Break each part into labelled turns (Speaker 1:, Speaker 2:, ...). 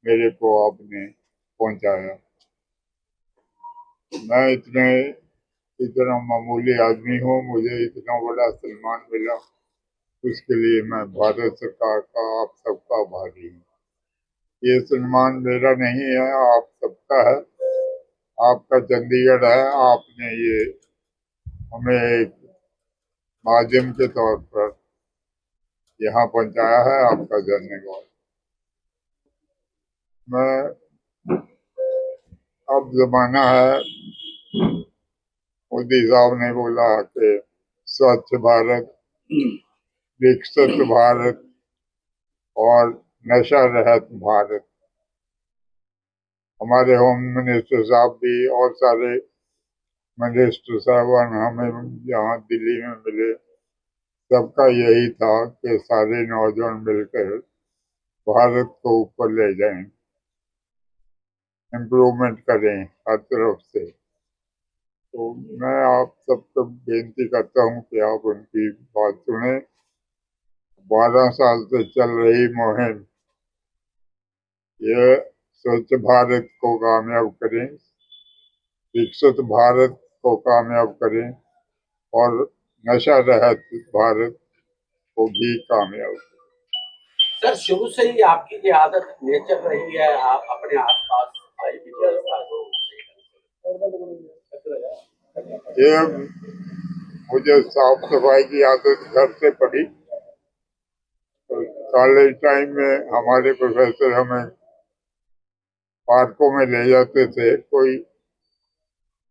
Speaker 1: मेरे को आपने पहुंचाया। मैं इतना मामूली आदमी हूँ, मुझे इतना बड़ा सम्मान मिला, उसके लिए मैं भारत सरकार का, आप सबका आभारी हूँ। ये सम्मान मेरा नहीं है, आप सबका है, आपका चंडीगढ़ है। आपने ये हमें एक माध्यम के तौर पर यहाँ पहुंचाया है, आपका धन्यवाद। मैं अब जमाना है, मोदी साहब ने बोला कि स्वच्छ भारत, विकसित भारत और नशा रहित भारत। हमारे होम मिनिस्टर साहब भी और सारे मिनिस्टर साहबान हमें यहाँ दिल्ली में मिले। सबका यही था कि सारे नौजवान मिलकर भारत को ऊपर ले जाएं, इम्प्रूवमेंट करें हर तरफ से। तो मैं आप सबको बेनती करता हूँ कि आप उनकी बात सुने। 12 साल से चल रही मुहिम, ये स्वच्छ भारत को कामयाब करें, विकसित भारत को कामयाब करें और नशा रहित भारत को भी कामयाब।
Speaker 2: सर, शुरू से ही आपकी ये आदत नेचर रही है, आप अपने आसपास सफाई की व्यवस्था को
Speaker 1: ये मुझे साफ सफाई की आदत घर से पड़ी। तो कॉलेज टाइम में हमारे प्रोफेसर हमें पार्कों में ले जाते थे, कोई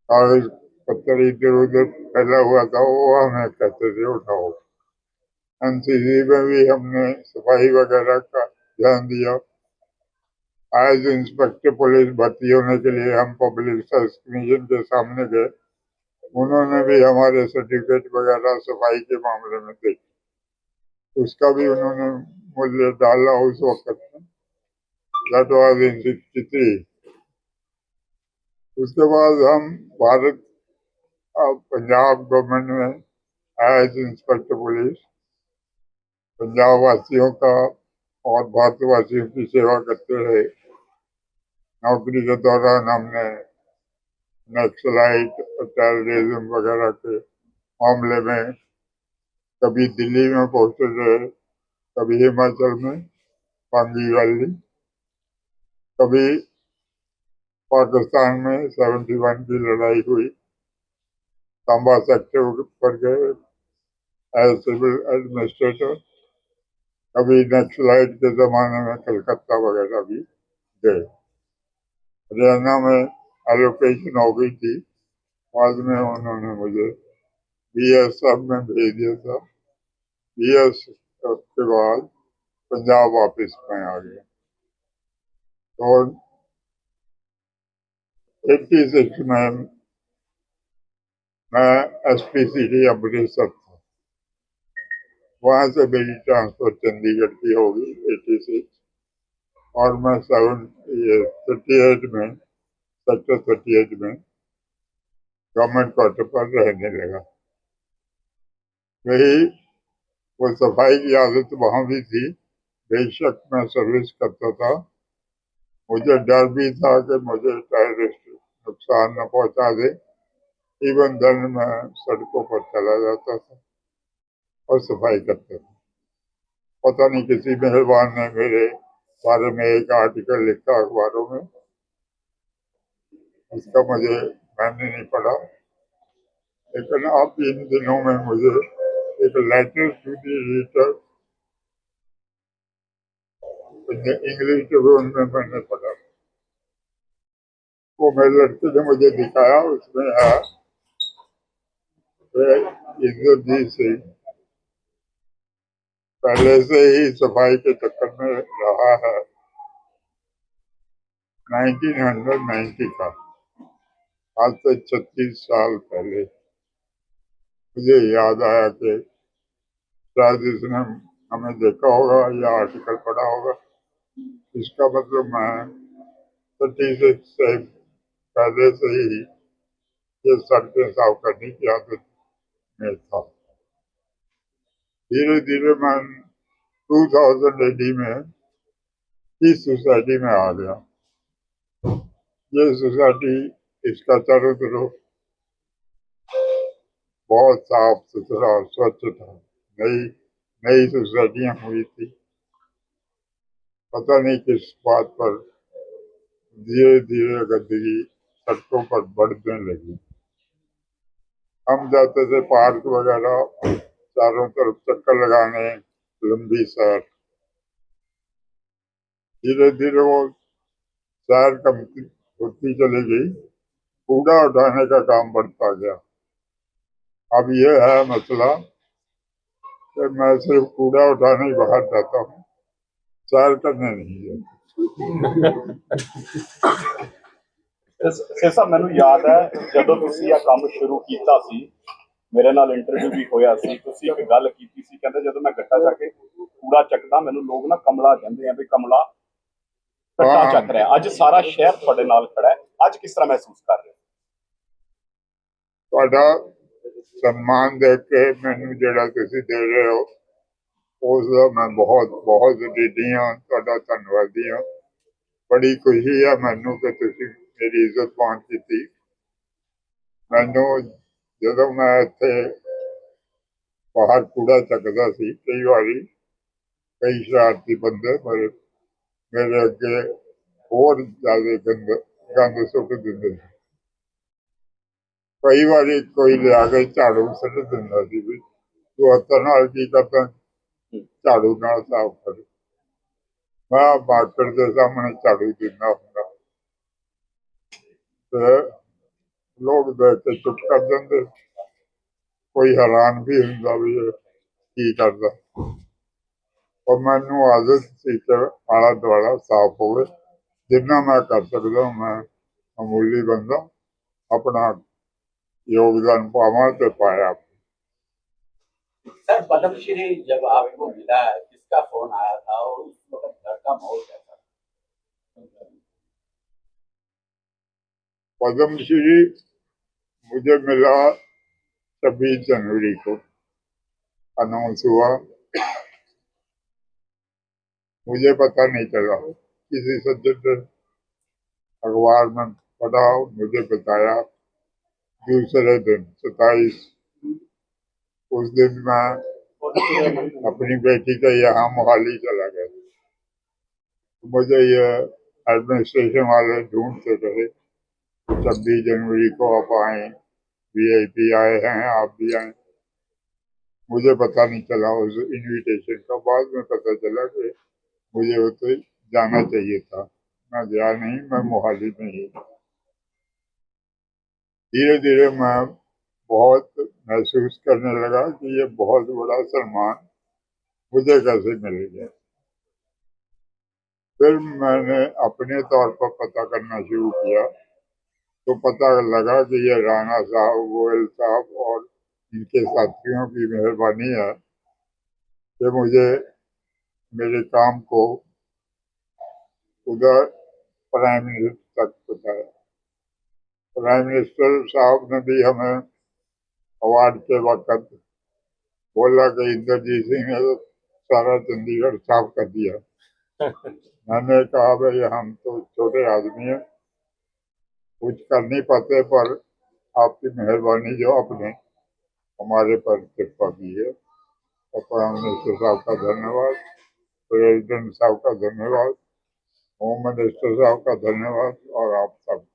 Speaker 1: कागज पत्थर इधर उधर फैला हुआ था, वो हमें कहते थे उठाओ। एनसीसी में भी हमने सफाई वगैरह का ध्यान दिया। एज इंस्पेक्टर पुलिस भर्ती होने के लिए हम पब्लिक सर्विस कमीशन के सामने गए। उन्होंने भी हमारे सर्टिफिकेट वगैरह सफाई के मामले में देखे, उसका भी उन्होंने मूल्य डाला उस वक्त में। That was in 63। उसके बाद हम भारत पंजाब गवर्नमेंट में एज इंस्पेक्टर पुलिस पंजाब वासियों का और भारतवासियों की सेवा करते रहे। नौकरी के दौरान हमने नक्सलाइट और टेररिज्म वगैरह के मामले में कभी दिल्ली में पोस्टेड रहे, कभी हिमाचल में पांगी वैली, कभी पाकिस्तान में 71 की लड़ाई हुई, सांबा सेक्टर पर गए एज सिविल एडमिनिस्ट्रेटर, कभी नक्सलाइट के जमाने में कलकत्ता वगैरह भी गए। हरियाणा में एलोकेशन हो गई थी, बाद में उन्होंने मुझे बीएसएफ में भेज दिया था। बीएसएफ के बाद पंजाब वापस में आ गया। तो 86 में मैं एसपीसीटी अमृतसर था, वहां से मेरी ट्रांसफर चंडीगढ़ की होगी 86। और मैं 38 में, सेक्टर 38 में गवर्नमेंट क्वार्टर पर रहने लगा। वही वो सफाई की आदत वहां भी थी। बेशक मैं सर्विस करता था, मुझे डर भी था कि मुझे टेररिस्ट नुकसान न पहुंचा दे। इवन देन मैं सड़कों पर चला जाता था और सफाई करता था। पता नहीं किसी मेहरबान ने मेरे बारे में एक आर्टिकल लिखा अखबारों में, उसका मैंने नहीं पढ़ा। लेकिन अब इन दिनों में मुझे एक letter to the editor English Tribune में मैंने पढ़ा। वो मेरे लड़के ने मुझे दिखाया, उसमें है इंद्रजीत सिंह पहले से ही सफाई के चक्कर में रहा है। 1990 का, आज से 36 साल पहले मुझे याद आया कि शायद इसने हमें देखा होगा या आर्टिकल पढ़ा होगा। इसका मतलब मैं 36 से पहले से ही ये सड़कें साफ करने की आदत में था। धीरे धीरे मैं 2080 में इस सोसाइटी में आ गया। ये सोसाइटी, इसका चारों तरफ बहुत साफ सुथरा और स्वच्छ था। नई नई सोसाइटियां हुई थी। पता नहीं किस बात पर धीरे धीरे गंदगी सड़कों पर बढ़ने लगी। हम जाते थे पार्क वगैरह, चारों तरफ चक्कर लगाने, लंबी सैर। धीरे धीरे वो सैर कम होती चली गई। कूड़ा उठाने का काम बढ़ता गया। अब ये है मसला कि मैं सिर्फ कूड़ा उठाने ही बाहर जाता हूँ, सैर करने नहीं जाता।
Speaker 3: ਸੇ ਸਾਹਿਬ ਮੈਨੂੰ ਯਾਦ ਹੈ ਜਦੋਂ ਤੁਸੀਂ ਇਹ ਕੰਮ ਸ਼ੁਰੂ ਕੀਤਾ ਸੀ, ਮੇਰੇ ਨਾਲ ਇੰਟਰਵਿਊ ਵੀ ਹੋਇਆ ਸੀ, ਤੁਸੀਂ ਇੱਕ ਗੱਲ ਕੀਤੀ ਸੀ, ਕਹਿੰਦੇ ਜਦੋਂ ਮੈਂ ਗੱਟਾ ਚੱਕ ਕੇ ਕੂੜਾ ਚੱਕਦਾ ਮੈਨੂੰ ਲੋਕ ਨਾ ਕਮਲਾ ਕਹਿੰਦੇ ਆ ਵੀ ਕਮਲਾ ਗੱਟਾ ਚੱਕ ਰਿਹਾ। ਅੱਜ ਸਾਰਾ ਸ਼ਹਿਰ ਤੁਹਾਡੇ ਨਾਲ ਖੜਾ ਹੈ, ਅੱਜ ਕਿਸ ਤਰ੍ਹਾਂ ਮਹਿਸੂਸ ਕਰ ਰਹੇ ਹੋ?
Speaker 1: ਤੁਹਾਡਾ सम्मान देख के मैनू ਜਿਹੜਾ ਤੁਸੀਂ ਦੇ ਰਹੇ ਹੋ ਉਸ ਦਾ ਮੈਂ ਬਹੁਤ ਬਹੁਤ ਰੀਢੀ ਹਾਂ, ਤੁਹਾਡਾ ਧੰਨਵਾਦੀ ਹਾਂ। ਬੜੀ ਖੁਸ਼ੀ ਹੈ ਮੈਨੂੰ ਕਿ ਤੁਸੀਂ ਮੇਰੀ ਇੱਜ਼ਤ ਮਾਣ ਕੀਤੀ। ਮੈਨੂੰ ਜਦੋਂ ਮੈਂ ਇੱਥੇ ਬਾਹਰ ਕੂੜਾ ਚੱਕਦਾ ਸੀ, ਕਈ ਵਾਰੀ ਕਈ ਸ਼ਰਾਰਤੀ ਬੰਦੇ ਮੇਰੇ ਅੱਗੇ ਹੋਰ ਜ਼ਿਆਦਾ ਗੰਦ ਸੁੱਟ ਦਿੰਦੇ ਸੀ। कई बार कोई लिया के झाड़ू सट दिता सी भी तू हत्थ नाल की करता, झाड़ू नाल साफ कर। मैं मार्केट के सामने झाड़ू दिता हूँ तो लोग देख के चुप कर देंगे। कोई हैरान भी होंगे भी की करता। और मैनू आदत सी कि आला दुआला साफ हो, जिन्ना मैं कर सकता मैं मामूली बंदा अपना योगदान पावा तो पाया।
Speaker 2: सर पद्मश्री जब आपको मिला है, किसका फोन आया था और उस वक्त घर का माहौल कैसा था?
Speaker 1: पद्मश्री मुझे मिला 26 जनवरी को अनाउंस हुआ। मुझे पता नहीं चला, किसी सज्जन ने अखबार में पढ़ा, मुझे बताया। दूसरे दिन 27 उस दिन मैं अपनी बेटी के यहाँ मोहाली चला गया। मुझे ये एडमिनिस्ट्रेशन वाले ढूंढते रहे 26 जनवरी को आप आए, VIP आए हैं, आप भी आए। मुझे पता नहीं चला उस इनविटेशन का। बाद में पता चला कि मुझे उसे जाना चाहिए था, मैं गया नहीं, मैं मोहाली में ही। धीरे धीरे मैं बहुत महसूस करने लगा कि ये बहुत बड़ा सम्मान मुझे कैसे मिल गया। फिर मैंने अपने तौर पर पता करना शुरू किया तो पता लगा कि ये राणा साहब, गोयल साहब और इनके साथियों की मेहरबानी है कि मुझे मेरे काम को उधर प्राइम मिनिस्टर तक पहुँचाया। प्राइम मिनिस्टर साहब ने भी हमें अवार्ड के वक्त बोला कि इंद्रजीत सिंह ने तो सारा चंडीगढ़ साफ कर दिया। मैंने कहा भाई हम तो छोटे आदमी हैं, कुछ कर नहीं पाते, पर आपकी मेहरबानी जो आपने हमारे पर कृपा की है। और प्राइम मिनिस्टर साहब का धन्यवाद, प्रेसिडेंट साहब का धन्यवाद, होम मिनिस्टर साहब का धन्यवाद और आप सब